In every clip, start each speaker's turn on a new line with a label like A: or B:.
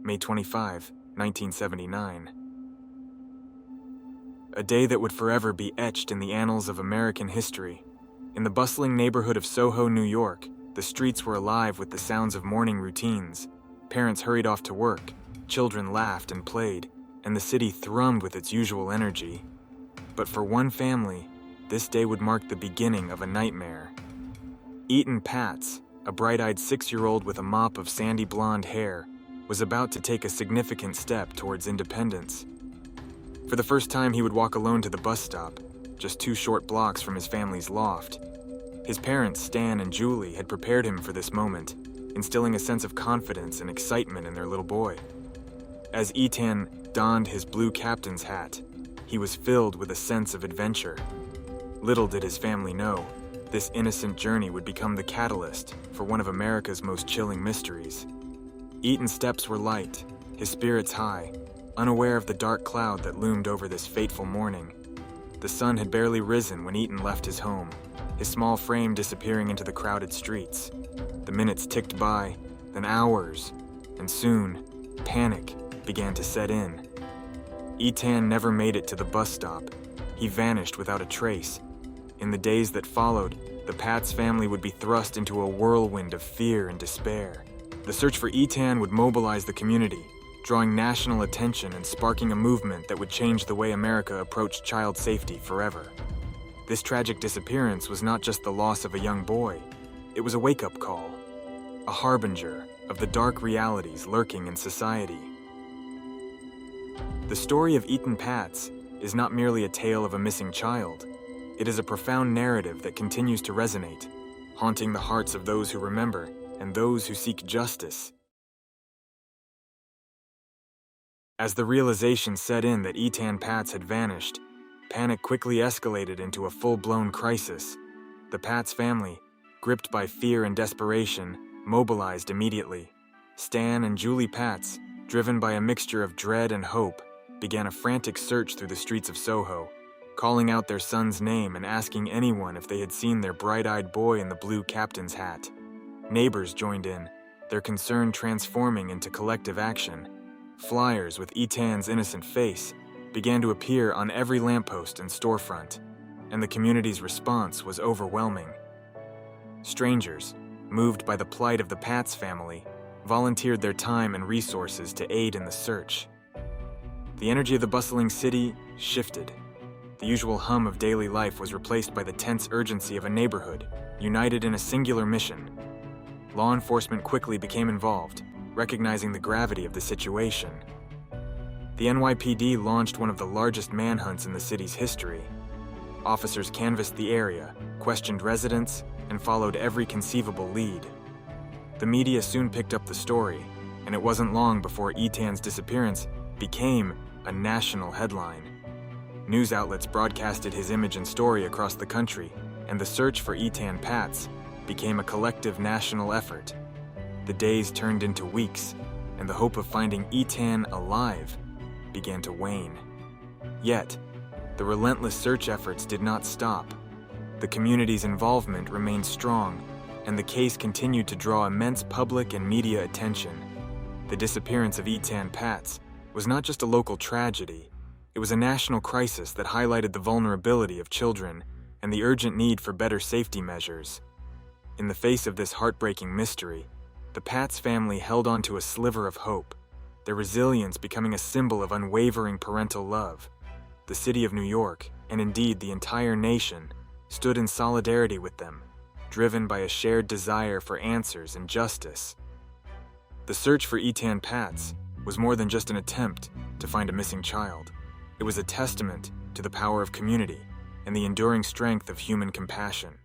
A: May 25, 1979. A day that would forever be etched in the annals of American history. In the bustling neighborhood of SoHo, New York, the streets were alive with the sounds of morning routines. Parents hurried off to work, children laughed and played, and the city thrummed with its usual energy. But for one family, this day would mark the beginning of a nightmare. Etan Patz, a bright-eyed 6-year-old with a mop of sandy blonde hair, was about to take a significant step towards independence. For the first time, he would walk alone to the bus stop, just 2 short blocks from his family's loft. His parents, Stan and Julie, had prepared him for this moment, instilling a sense of confidence and excitement in their little boy. As Etan donned his blue captain's hat, he was filled with a sense of adventure. Little did his family know, this innocent journey would become the catalyst for one of America's most chilling mysteries. Etan's steps were light, his spirits high, unaware of the dark cloud that loomed over this fateful morning. The sun had barely risen when Etan left his home, his small frame disappearing into the crowded streets. The minutes ticked by, then hours, and soon, panic began to set in. Etan never made it to the bus stop. He vanished without a trace. In the days that followed, the Patz family would be thrust into a whirlwind of fear and despair. The search for Etan would mobilize the community, drawing national attention and sparking a movement that would change the way America approached child safety forever. This tragic disappearance was not just the loss of a young boy. It was a wake-up call, a harbinger of the dark realities lurking in society. The story of Etan Patz is not merely a tale of a missing child. It is a profound narrative that continues to resonate, haunting the hearts of those who remember and those who seek justice. As the realization set in that Etan Patz had vanished, panic quickly escalated into a full-blown crisis. The Patz family, gripped by fear and desperation, mobilized immediately. Stan and Julie Patz, driven by a mixture of dread and hope, began a frantic search through the streets of SoHo, calling out their son's name and asking anyone if they had seen their bright-eyed boy in the blue captain's hat. Neighbors joined in, their concern transforming into collective action. Flyers with Etan's innocent face began to appear on every lamppost and storefront, and the community's response was overwhelming. Strangers, moved by the plight of the Patz family, volunteered their time and resources to aid in the search. The energy of the bustling city shifted. The usual hum of daily life was replaced by the tense urgency of a neighborhood, united in a singular mission. Law enforcement quickly became involved, recognizing the gravity of the situation. The NYPD launched one of the largest manhunts in the city's history. Officers canvassed the area, questioned residents, and followed every conceivable lead. The media soon picked up the story, and it wasn't long before Etan's disappearance became a national headline. News outlets broadcasted his image and story across the country, and the search for Etan Patz became a collective national effort. The days turned into weeks, and the hope of finding Etan alive began to wane. Yet, the relentless search efforts did not stop. The community's involvement remained strong, and the case continued to draw immense public and media attention. The disappearance of Etan Patz was not just a local tragedy. It was a national crisis that highlighted the vulnerability of children and the urgent need for better safety measures. In the face of this heartbreaking mystery, the Patz family held on to a sliver of hope, their resilience becoming a symbol of unwavering parental love. The city of New York, and indeed the entire nation, stood in solidarity with them, driven by a shared desire for answers and justice. The search for Etan Patz was more than just an attempt to find a missing child. It was a testament to the power of community and the enduring strength of human compassion.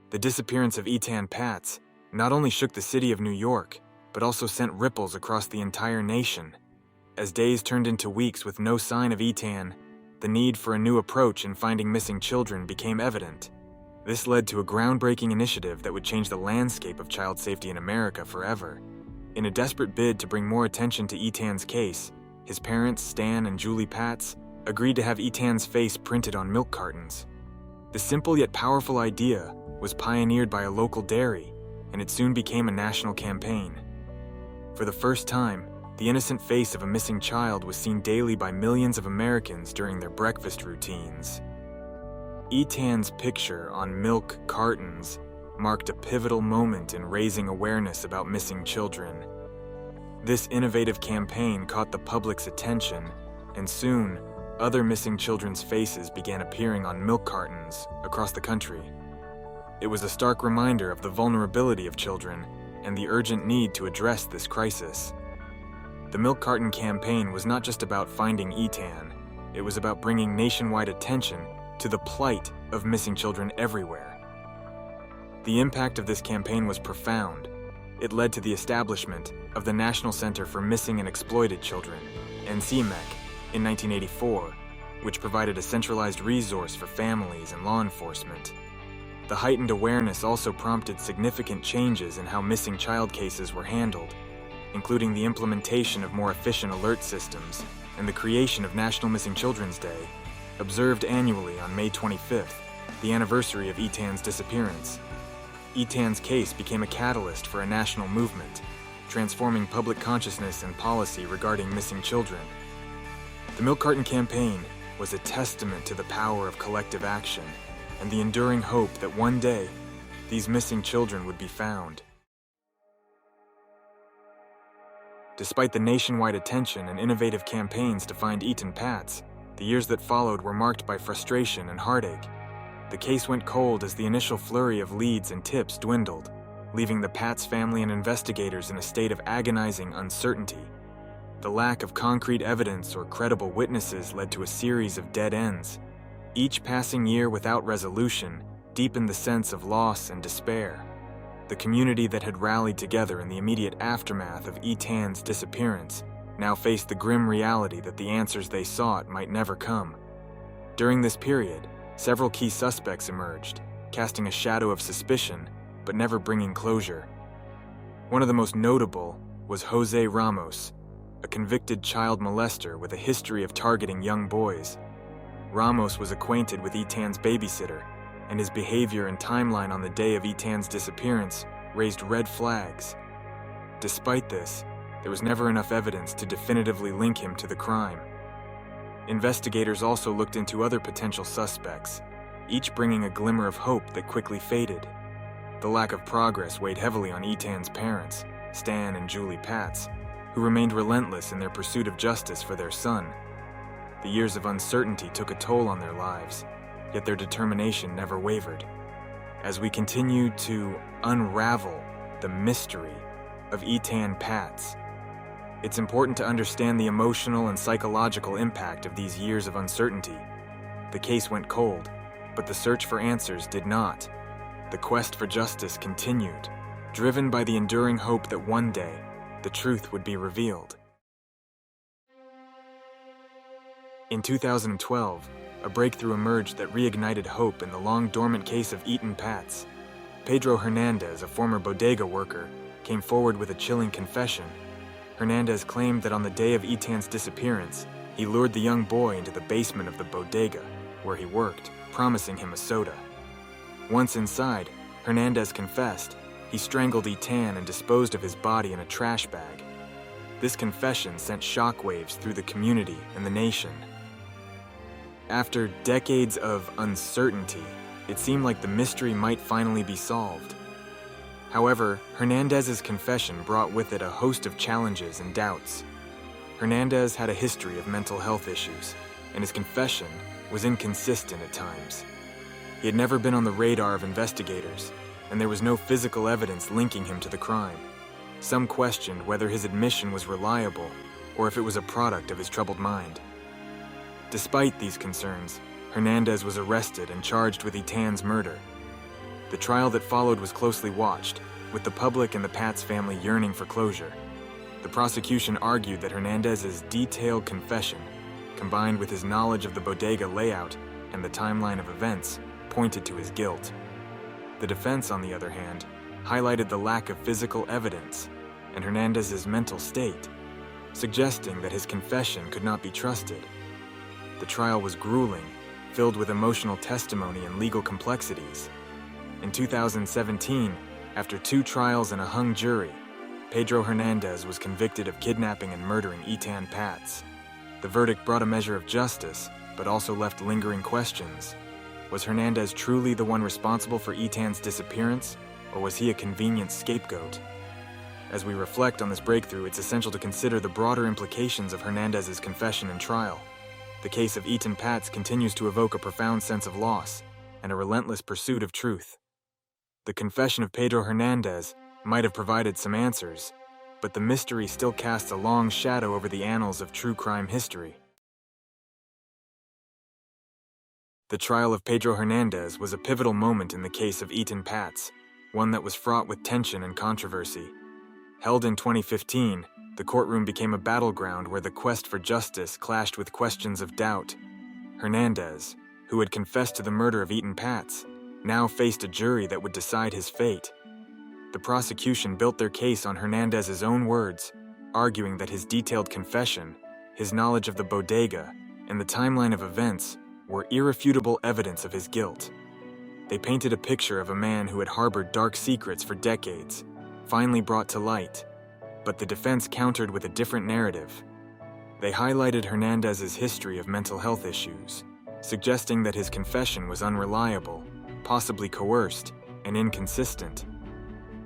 A: The disappearance of Etan Patz not only shook the city of New York, but also sent ripples across the entire nation. As days turned into weeks with no sign of Etan, the need for a new approach in finding missing children became evident. This led to a groundbreaking initiative that would change the landscape of child safety in America forever. In a desperate bid to bring more attention to Etan's case, his parents, Stan and Julie Patz, agreed to have Etan's face printed on milk cartons. The simple yet powerful idea was pioneered by a local dairy, and it soon became a national campaign. For the first time, the innocent face of a missing child was seen daily by millions of Americans during their breakfast routines. Etan's picture on milk cartons marked a pivotal moment in raising awareness about missing children. This innovative campaign caught the public's attention, and soon, other missing children's faces began appearing on milk cartons across the country. It was a stark reminder of the vulnerability of children and the urgent need to address this crisis. The milk carton campaign was not just about finding Etan, it was about bringing nationwide attention to the plight of missing children everywhere. The impact of this campaign was profound. It led to the establishment of the National Center for Missing and Exploited Children, NCMEC, in 1984, which provided a centralized resource for families and law enforcement. The heightened awareness also prompted significant changes in how missing child cases were handled, including the implementation of more efficient alert systems and the creation of National Missing Children's Day, observed annually on May 25th, the anniversary of Etan's disappearance. Etan's case became a catalyst for a national movement, transforming public consciousness and policy regarding missing children. The Milk Carton campaign was a testament to the power of collective action and the enduring hope that one day, these missing children would be found. Despite the nationwide attention and innovative campaigns to find Etan Patz, the years that followed were marked by frustration and heartache. The case went cold as the initial flurry of leads and tips dwindled, leaving the Patz family and investigators in a state of agonizing uncertainty. The lack of concrete evidence or credible witnesses led to a series of dead ends. Each passing year without resolution deepened the sense of loss and despair. The community that had rallied together in the immediate aftermath of Etan's disappearance now faced the grim reality that the answers they sought might never come. During this period, several key suspects emerged, casting a shadow of suspicion, but never bringing closure. One of the most notable was Jose Ramos, a convicted child molester with a history of targeting young boys. Ramos was acquainted with Etan's babysitter, and his behavior and timeline on the day of Etan's disappearance raised red flags. Despite this, there was never enough evidence to definitively link him to the crime. Investigators also looked into other potential suspects, each bringing a glimmer of hope that quickly faded. The lack of progress weighed heavily on Etan's parents, Stan and Julie Patz, who remained relentless in their pursuit of justice for their son. The years of uncertainty took a toll on their lives, yet their determination never wavered. As we continue to unravel the mystery of Etan Patz, it's important to understand the emotional and psychological impact of these years of uncertainty. The case went cold, but the search for answers did not. The quest for justice continued, driven by the enduring hope that one day, the truth would be revealed. In 2012, a breakthrough emerged that reignited hope in the long-dormant case of Etan Patz. Pedro Hernandez, a former bodega worker, came forward with a chilling confession. Hernandez claimed that on the day of Etan's disappearance, he lured the young boy into the basement of the bodega, where he worked, promising him a soda. Once inside, Hernandez confessed he strangled Etan and disposed of his body in a trash bag. This confession sent shockwaves through the community and the nation. After decades of uncertainty, it seemed like the mystery might finally be solved. However, Hernandez's confession brought with it a host of challenges and doubts. Hernandez had a history of mental health issues, and his confession was inconsistent at times. He had never been on the radar of investigators, and there was no physical evidence linking him to the crime. Some questioned whether his admission was reliable or if it was a product of his troubled mind. Despite these concerns, Hernandez was arrested and charged with Etan's murder. The trial that followed was closely watched, with the public and the Patz family yearning for closure. The prosecution argued that Hernandez's detailed confession, combined with his knowledge of the bodega layout and the timeline of events, pointed to his guilt. The defense, on the other hand, highlighted the lack of physical evidence and Hernandez's mental state, suggesting that his confession could not be trusted. The trial was grueling, filled with emotional testimony and legal complexities. In 2017, After 2 trials and a hung jury, Pedro Hernandez was convicted of kidnapping and murdering Etan Patz. The verdict brought a measure of justice, but also left lingering questions. Was Hernandez truly the one responsible for Etan's disappearance, or was he a convenient scapegoat? As we reflect on this breakthrough, it's essential to consider the broader implications of Hernandez's confession and trial. The case of Etan Patz continues to evoke a profound sense of loss and a relentless pursuit of truth. The confession of Pedro Hernandez might have provided some answers, but the mystery still casts a long shadow over the annals of true crime history. The trial of Pedro Hernandez was a pivotal moment in the case of Etan Patz, one that was fraught with tension and controversy. Held in 2015, the courtroom became a battleground where the quest for justice clashed with questions of doubt. Hernandez, who had confessed to the murder of Etan Patz, now faced a jury that would decide his fate. The prosecution built their case on Hernandez's own words, arguing that his detailed confession, his knowledge of the bodega, and the timeline of events were irrefutable evidence of his guilt. They painted a picture of a man who had harbored dark secrets for decades, finally brought to light, but the defense countered with a different narrative. They highlighted Hernandez's history of mental health issues, suggesting that his confession was unreliable, possibly coerced, and inconsistent.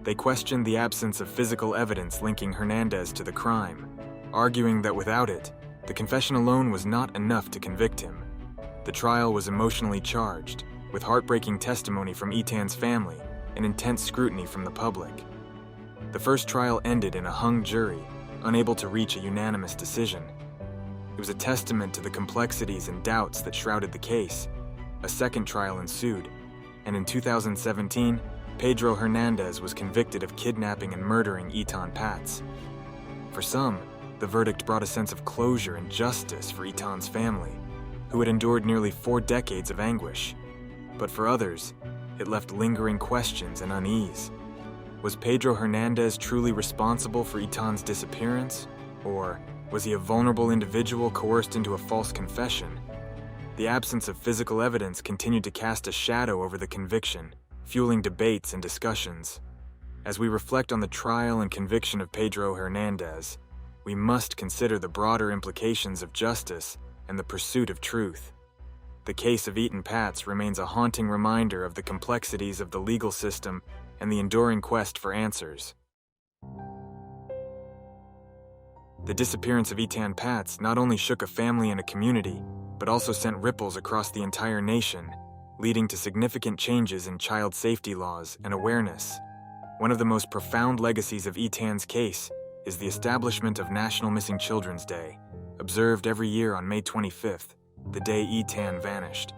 A: They questioned the absence of physical evidence linking Hernandez to the crime, arguing that without it, the confession alone was not enough to convict him. The trial was emotionally charged, with heartbreaking testimony from Etan's family and intense scrutiny from the public. The first trial ended in a hung jury, unable to reach a unanimous decision. It was a testament to the complexities and doubts that shrouded the case. A second trial ensued, and in 2017, Pedro Hernandez was convicted of kidnapping and murdering Etan Patz. For some, the verdict brought a sense of closure and justice for Etan's family, who had endured nearly 4 decades of anguish. But for others, it left lingering questions and unease. Was Pedro Hernandez truly responsible for Etan's disappearance? Or was he a vulnerable individual coerced into a false confession? The absence of physical evidence continued to cast a shadow over the conviction, fueling debates and discussions. As we reflect on the trial and conviction of Pedro Hernandez, we must consider the broader implications of justice and the pursuit of truth. The case of Etan Patz remains a haunting reminder of the complexities of the legal system and the enduring quest for answers. The disappearance of Etan Patz not only shook a family and a community, but also sent ripples across the entire nation, leading to significant changes in child safety laws and awareness. One of the most profound legacies of Etan's case is the establishment of National Missing Children's Day, observed every year on May 25th, the day Etan vanished.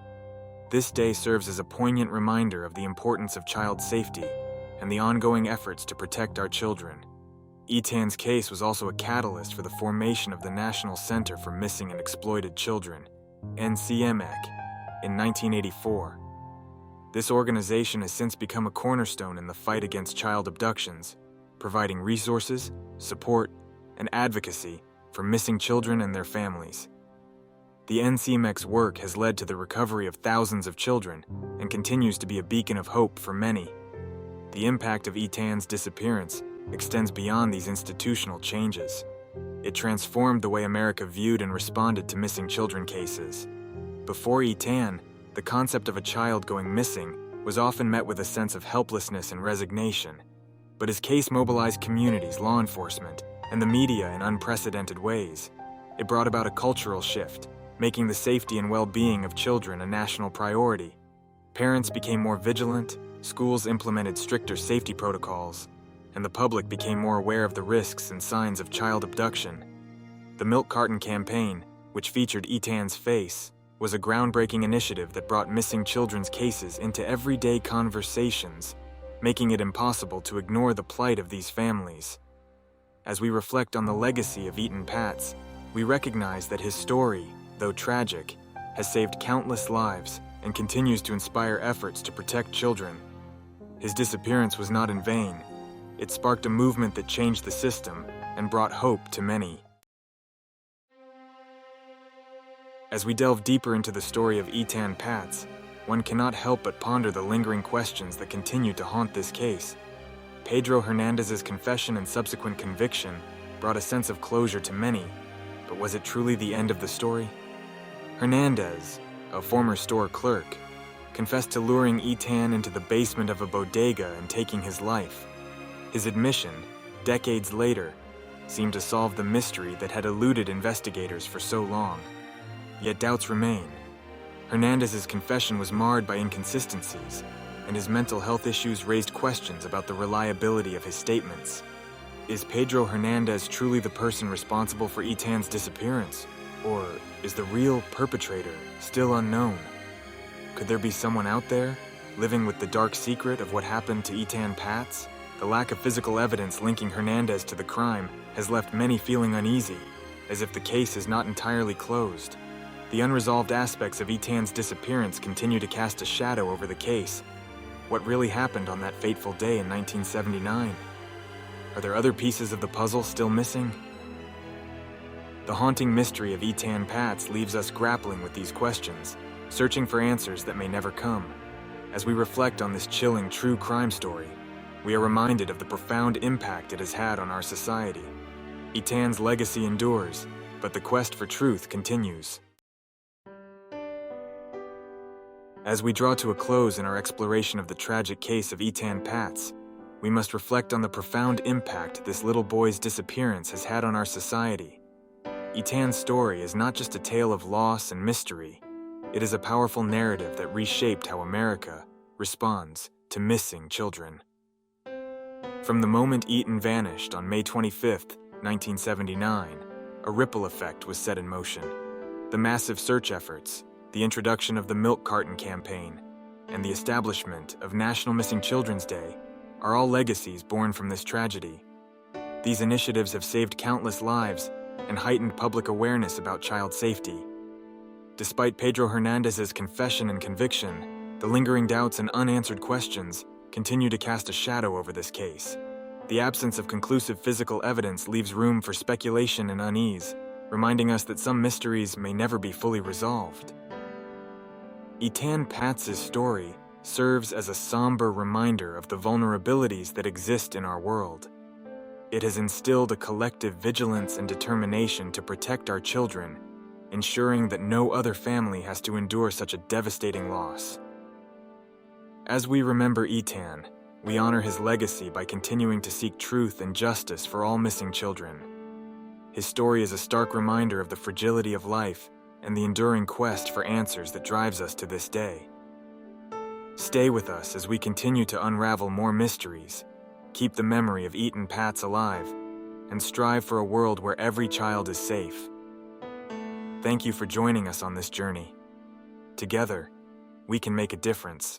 A: This day serves as a poignant reminder of the importance of child safety and the ongoing efforts to protect our children. Etan's case was also a catalyst for the formation of the National Center for Missing and Exploited Children, NCMEC, in 1984. This organization has since become a cornerstone in the fight against child abductions, providing resources, support, and advocacy for missing children and their families. The NCMEC's work has led to the recovery of thousands of children and continues to be a beacon of hope for many. The impact of Etan's disappearance extends beyond these institutional changes. It transformed the way America viewed and responded to missing children cases. Before Etan, the concept of a child going missing was often met with a sense of helplessness and resignation. But his case mobilized communities, law enforcement, and the media in unprecedented ways. It brought about a cultural shift, making the safety and well-being of children a national priority. Parents became more vigilant, schools implemented stricter safety protocols, and the public became more aware of the risks and signs of child abduction. The Milk Carton campaign, which featured Etan's face, was a groundbreaking initiative that brought missing children's cases into everyday conversations, making it impossible to ignore the plight of these families. As we reflect on the legacy of Etan Patz, we recognize that his story, though tragic, has saved countless lives and continues to inspire efforts to protect children. His disappearance was not in vain. It sparked a movement that changed the system and brought hope to many. As we delve deeper into the story of Etan Patz, one cannot help but ponder the lingering questions that continue to haunt this case. Pedro Hernandez's confession and subsequent conviction brought a sense of closure to many, but was it truly the end of the story? Hernandez, a former store clerk, confessed to luring Etan into the basement of a bodega and taking his life. His admission, decades later, seemed to solve the mystery that had eluded investigators for so long. Yet doubts remain. Hernandez's confession was marred by inconsistencies, and his mental health issues raised questions about the reliability of his statements. Is Pedro Hernandez truly the person responsible for Etan's disappearance? Or is the real perpetrator still unknown? Could there be someone out there, living with the dark secret of what happened to Etan Patz? The lack of physical evidence linking Hernandez to the crime has left many feeling uneasy, as if the case is not entirely closed. The unresolved aspects of Etan's disappearance continue to cast a shadow over the case. What really happened on that fateful day in 1979? Are there other pieces of the puzzle still missing? The haunting mystery of Etan Patz leaves us grappling with these questions, searching for answers that may never come. As we reflect on this chilling true crime story, we are reminded of the profound impact it has had on our society. Etan's legacy endures, but the quest for truth continues. As we draw to a close in our exploration of the tragic case of Etan Patz, we must reflect on the profound impact this little boy's disappearance has had on our society. Etan's story is not just a tale of loss and mystery. It is a powerful narrative that reshaped how America responds to missing children. From the moment Etan vanished on May 25, 1979, a ripple effect was set in motion. The massive search efforts, the introduction of the Milk Carton campaign, and the establishment of National Missing Children's Day are all legacies born from this tragedy. These initiatives have saved countless lives and heightened public awareness about child safety. Despite Pedro Hernandez's confession and conviction, the lingering doubts and unanswered questions continue to cast a shadow over this case. The absence of conclusive physical evidence leaves room for speculation and unease, reminding us that some mysteries may never be fully resolved. Etan Patz's story serves as a somber reminder of the vulnerabilities that exist in our world. It has instilled a collective vigilance and determination to protect our children, ensuring that no other family has to endure such a devastating loss. As we remember Etan, we honor his legacy by continuing to seek truth and justice for all missing children. His story is a stark reminder of the fragility of life and the enduring quest for answers that drives us to this day. Stay with us as we continue to unravel more mysteries, keep the memory of Etan Patz alive, and strive for a world where every child is safe. Thank you for joining us on this journey. Together, we can make a difference.